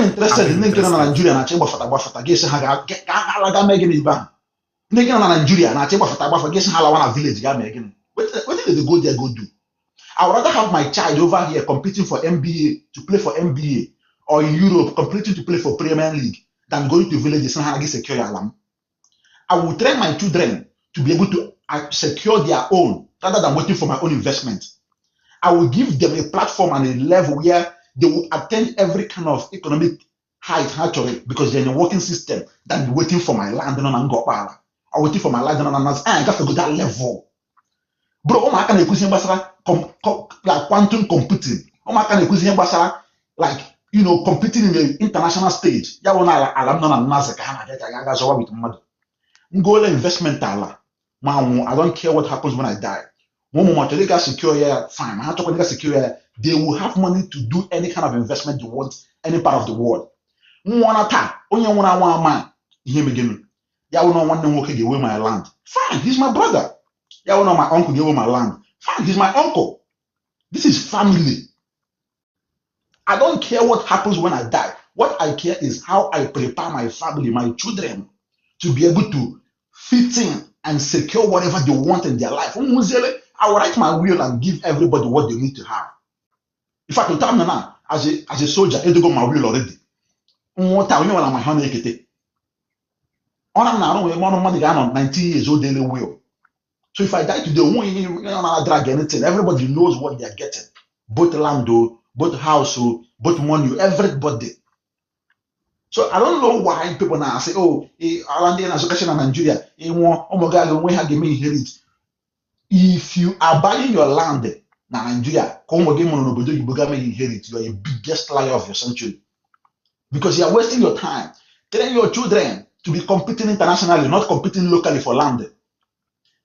interested in thinking on Nigeria and achieve Bafata, guess Halaga Megan is banned. Thinking on Nigeria and achieve Bafata, guess Halawana village, Megan. What did they go there go do? I would rather have my child over here competing for MBA to play for MBA, or in Europe competing to play for Premier League, than going to villages and having secure alarm. I will train my children to be able to secure their own rather than waiting for my own investment. I will give them a platform and a level where they will attain every kind of economic height actually because they're in a working system than waiting for my land on Angopala or waiting for my land on Anas. I got to go that level. Bro, I can use like quantum computing. I can use like competing in the international stage. Ya wana alam na NASA ka ga zo with mmadụ. Ngola investment ala. I don't care what happens when I die. One secure here, fine. I talk secure here. They will have money to do any kind of investment they want any part of the world. One attack, only one man. Him again. Ya will not want them to give away my land. Fine, he's my brother. Ya will not my uncle give away my land. Fine, he's my uncle. This is family. I don't care what happens when I die. What I care is how I prepare my family, my children, to be able to fit in and secure whatever they want in their life. I will write my will and give everybody what they need to have. In fact, now, as a soldier, I do my will already. My I'm 19 years old daily will. So if I die today, won't drag anything. Everybody knows what they are getting. Both land, both house, both money, everybody. So I don't know why people now say, oh, Alandian Association in Nigeria, oh my God, we have given inherit. If you are buying your land in Nigeria, you are a biggest liar of your century. Because you are wasting your time. Train your children to be competing internationally, not competing locally for land.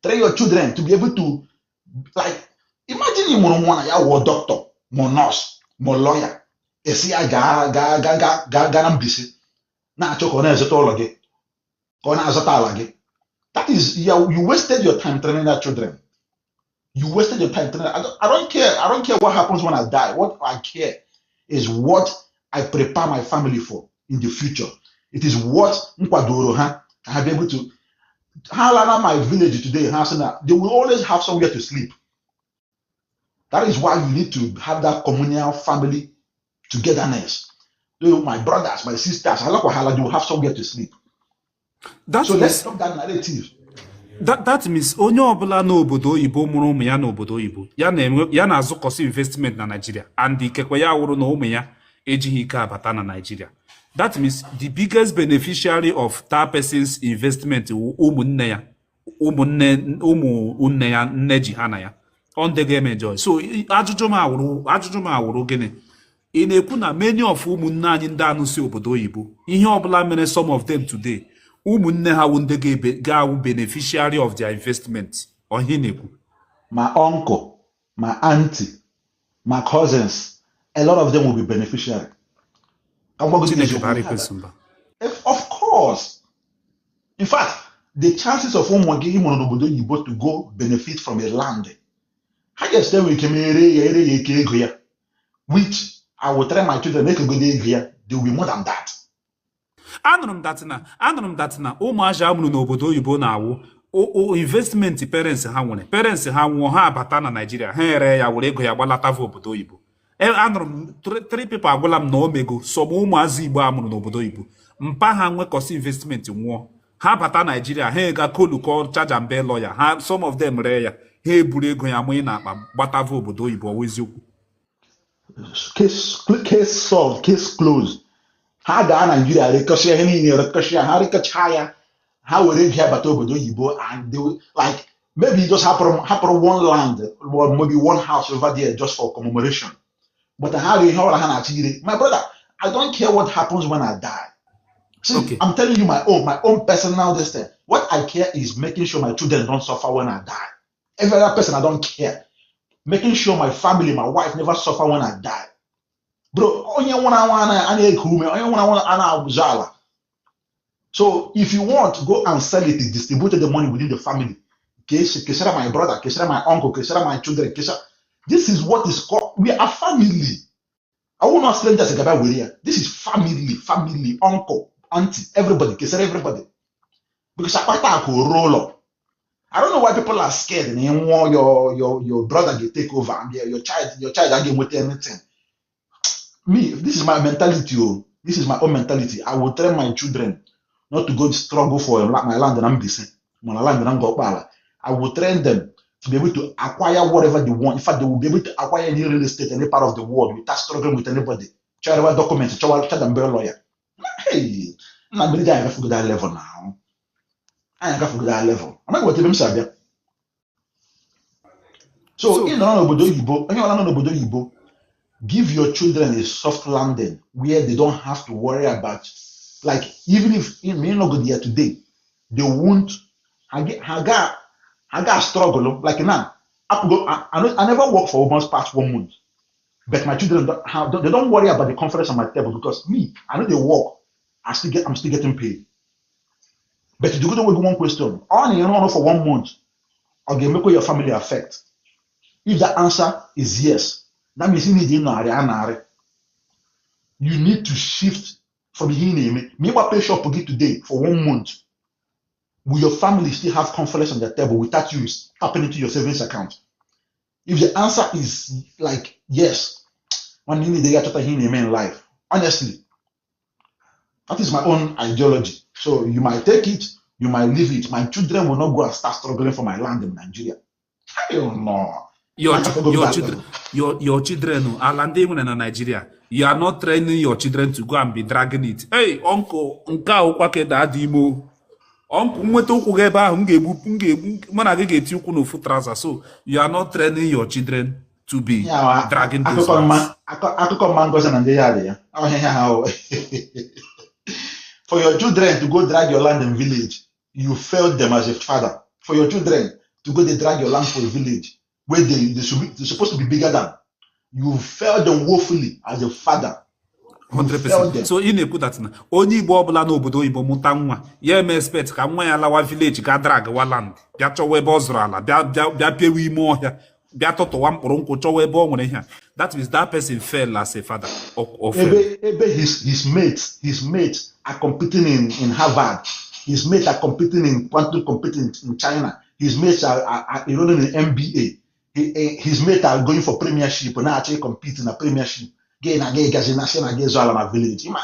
Train your children to be able to, like, imagine you want a doctor, more nurse, more lawyer. You see, I got busy. Now, that is, you wasted your time training that children. You wasted your time training. I don't care. I don't care what happens when I die. What I care is what I prepare my family for in the future. It is what I be able to. My village today, they will always have somewhere to sleep. That is why you need to have that communal family togetherness. My brothers, my sisters, they will have somewhere to sleep. So let's stop that narrative. That means onye ọbụla n'obodo oyibo mụrụ ụmụ ya n'obodo oyibo ya na-azụkọsị investment na Nigeria and ikekwe ya wụrụ na ụmụ ya ejighị ike abata na Nigeria. That means the biggest beneficiary of that person's investment ụmụnne ya nne ji ha na ya on the game enjoy. So ajụjụ m awụrụ gịnị? Ị na-ekwu na many of ụmụnne anyị ndị anụ si obodo oyibo ihe ọbụla mere some of them today ụmụnne ha wụ ndị ga-awụ beneficiary of their investment. Ọhịa na-ekwu. My uncle, my auntie, my cousins, a lot of them will be beneficiary. Of course. In fact, the chances of to go benefit from a land, which I will train my children make a good area, they will be more than that. Anụrụ m that na ụmụazị amụrụ n'obodo oyibo na-awụ investment parents ha nwụọ ha abata na Nigeria ha ere ya were ego ya gbalatava obodo oyibo. Anụrụ m 3 people agwala m na omego sọgbu ụmụazị Igbo amụrụ n'obodo oyibo mpa ha nwekọsị investment nwụọ ha bata Nigeria ha ega kolukọ charge and pay lawyer ha some of them ree ya ha eburu ego ya mụ na-akpa gbatava obodo oyibo ọwụ eziokwu. Case solved, case closed. How ga Nigeria reconcile how will they hear about Obodo Yibo and they will, like maybe just happen one land or maybe one house over there just for commemoration. But how my brother, I don't care what happens when I die. See, okay. I'm telling you my own personal destiny. What I care is making sure my children don't suffer when I die. Every other person I don't care. Making sure my family, my wife never suffer when I die. Bro, so if you want, go and sell it, distribute the money within the family. Kesera my brother, Kesera my uncle, Kesera my children, Kesera. This is what is called, we are family. I will not strangers gaba were ya. This is family, uncle, auntie, everybody, kesere everybody. Because akpata akụ roll up. I don't know why people are scared and you want your brother to take over and your child again with anything. Me, this is my mentality. Oh. This is my own mentality. I will train my children not to go struggle for my land and I'm busy. My land and I'm go. I will train them to be able to acquire whatever they want. In fact, they will be able to acquire any real estate, any part of the world without struggling with anybody. Child documents, child lawyer. Hey, I'm not really going to go that level now. I ain't got to that level. I'm not going to be able. So, in Obodo Yibo, give your children a soft landing where they don't have to worry about, like, even if in me not go there today, they won't. I got struggle. Like now, I never work for almost past 1 month, but my children they don't worry about the conference on my table because me, I know they work. I'm still getting paid. But you go to one question. Only you know for 1 month, or they make your family affect. If the answer is yes, that means you need to shift from here. Me pay shop today for 1 month. Will your family still have confidence on the table without you tapping into your savings account? If the answer is like yes, one you need to get in life. Honestly, that is my own ideology. So you might take it, you might leave it. My children will not go and start struggling for my land in Nigeria. I don't know. Your children are landing in Nigeria. You are not training your children to go and be dragging it. Hey, uncle, uncle, nweta ụkwụ gị ebe ahụ m ga-egbu mana gị ga-eti ụkwụ n'ofu trouser. So you are not training your children to be dragging this. Akụkọ mma ngozi na ndị ya dị ya. For your children to go drag your land in village, you failed them as a father. For your children to go drag your land for a village where they're supposed to be bigger than, you failed them woefully as a father. 100%. So ị na-ekwu that na onye Igbo ọbụla n'obodo oyibo mụta nwa ya eme expect ka nwa ya lawa village ga drag wa land bịa chọwa ebe ọ zụrụ ala bịa pịewe ime ọhịa bịa tụtụwa mkpụrụ nkwụ chọwa ebe ọ nwere ihe. That means that person failed as a father of his mates are competing in Harvard. His mates are competing in quantum computing in China. His mates are enrolling in MBA. His mates are going for premiership and actually competing in a premiership. Gay na gazi na sena gazo ala na village. Ima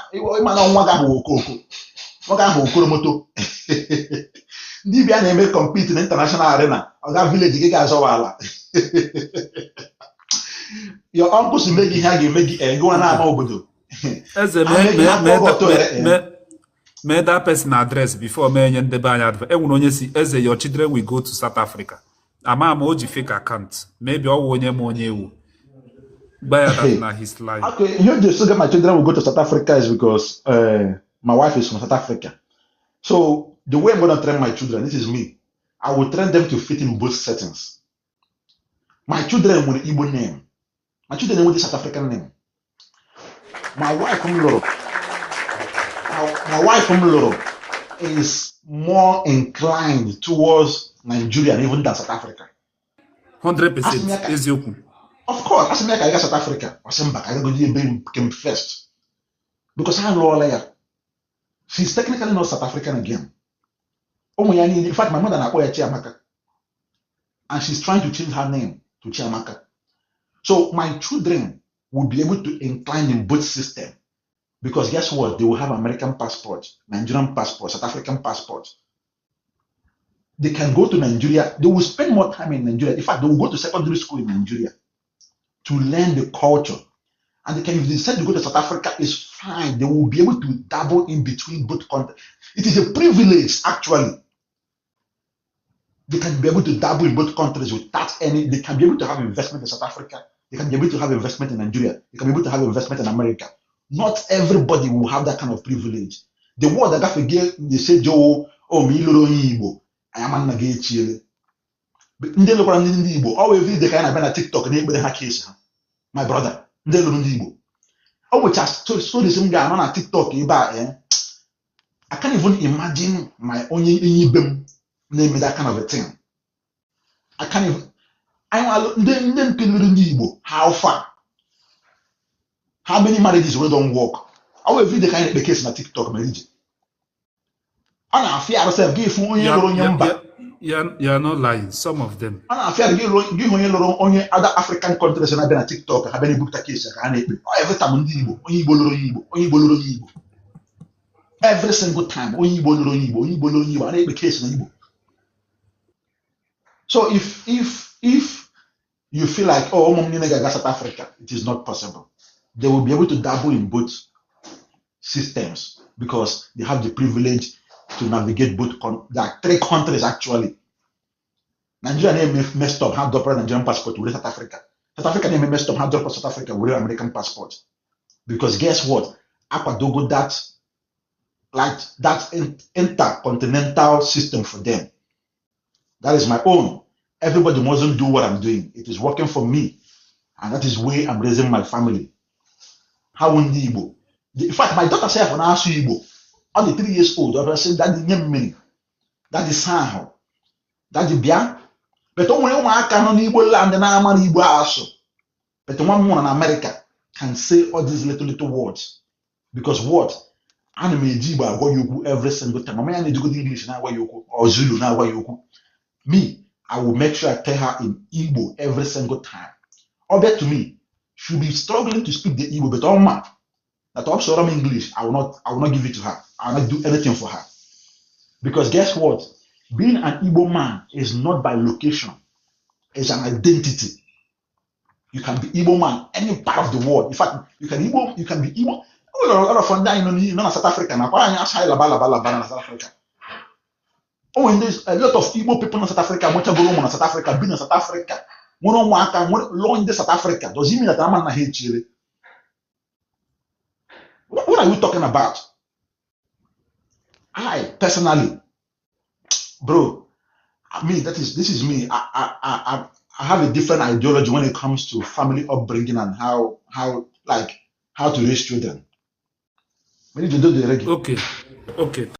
na nwa ga bụ okoko. Nwa ga bụ okoromoto. Ndị bịa na-eme compete in international arena. Ọ ga village gị ga-azọ ala. Your uncle si megi ha ga-eme gị go na ama obodo. Eze mee that person address before mee nye ndebe anya advert. Enwere onye si eze your children will go to South Africa. Ama o ji fake account. Maybe ọ wụ onye ma onye ewu. His life. Okay, you just say my children will go to South Africa is because my wife is from South Africa. So the way I'm going to train my children, this is me. I will train them to fit in both settings. My children with the Igbo name. My children with the South African name. My wife from Loro. My wife from Loro is more inclined towards Nigeria even than South Africa. 100% is open. Of course, as I got South Africa, I came first. Because I'm lawyer. She's technically not South African again. In fact, my mother is Chiamaka. And she's trying to change her name to Chiamaka. So my children will be able to incline in both systems. Because guess what? They will have American passports, Nigerian passports, South African passports. They can go to Nigeria. They will spend more time in Nigeria. In fact, they will go to secondary school in Nigeria to learn the culture. And if they decide to go to South Africa, it's fine. They will be able to dabble in between both countries. It is a privilege, actually. They can be able to dabble in both countries without any. They can be able to have investment in South Africa. They can be able to have investment in Nigeria. They can be able to have investment in America. Not everybody will have that kind of privilege. The word that got forget, they say, Joe, me loro Igbo. I am not going to ndị lụkwara ndị Igbo ọ wee video ka a na-abịa na TikTok na-ekpere ha case ha my brother ndị lụrụ ndị Igbo ọ wụcha stories m ga-anọ na TikTok ebe a I can't even imagine my onye ibe m na-eme that kind of a thing. I can't even ndị nke lụrụ ndị Igbo how far How many marriages wey don't work? Our video kind of case na TikTok marriage. A na-afịa ourselves gị fụ onye lụrụ onye mba. You're not lying. Some of them. A na-afịa gị hụ onye lụrụ onye other African countries na-abịa na TikTok ha bịa na-ebupụta case ka ha na-ekpe. Every time ndị Igbo, onye Igbo lụrụ onye Igbo, onye Igbo lụrụ onye Igbo. Every single time, onye Igbo lụrụ onye Igbo, onye Igbo lụrụ onye Igbo, a na-ekpe case na Igbo. So if you feel like, oh, ụmụ m niile ga-aga South Africa, it is not possible. They will be able to dabble in both systems because they have the privilege to navigate both. There are 3 countries actually. Nigeria name messed up, have dropped Nigerian passport with South Africa. South Africa name messed up, have dropped South Africa with American passport. Because guess what? Akwadogo that intercontinental system for them. That is my own. Everybody mustn't do what I'm doing. It is working for me. And that is where I'm raising my family. How ndị Igbo? In fact, my daughter self na-asụ Igbo. Only 3 years old. I said, Daddy, nye mmiri. Daddy, saa ahụ. Daddy, bịa. But o nwere ụmụaka nọ n'Igbo land na-ama n'Igbo asụ. But nwa m nwụrụ na America can say all these little words. Because what? Ana m eji Igbo agwa ya okwu every single time. Mama ya na-ejigodo English na-agwa ya okwu or Zulu na-agwa ya okwu. Me, I will make sure I tell her in Igbo every single time. Or bet to me, she'll be struggling to speak the Igbo, but oh man, that also English, I will not give it to her. I will not do anything for her. Because guess what? Being an Igbo man is not by location, it's an identity. You can be Igbo man any part of the world. In fact, you can be Igbo. Oh, a lot of fun there, South Africa. South Africa. Oh, and there's a lot of Igbo people in South Africa. South Africa, been in South Africa. Long in South Africa. Does it mean that I'm not here, Chile? What are we talking about? I personally, bro, I mean, this is me. I have a different ideology when it comes to family upbringing and how to raise children. Okay.